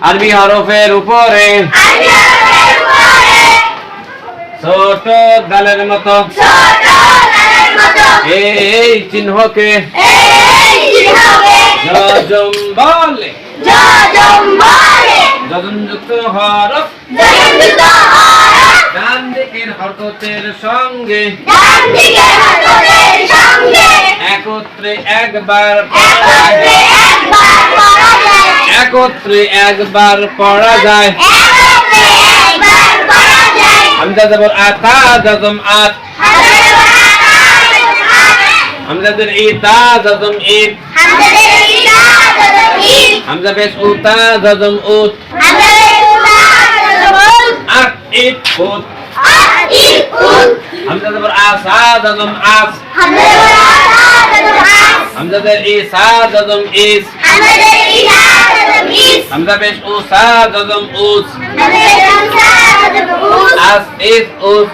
আরবি হরফের উপরে ছোট দালের মতো এই চিহ্নকে যজম বলে যজমযুক্ত হরফ ডান দিকের হরকতের সঙ্গে একত্রে একবার পড়া যায় হামজা জবর আতা যজম আত হামজাদের ইতা যজম ইত হামজা পেশ উতা যজম উত আত ইত উত হামজা জবর আসা যজম আস হামজাদের ইসা যজম ইস হামজা পেশ উসা যজম উস আস ইস উস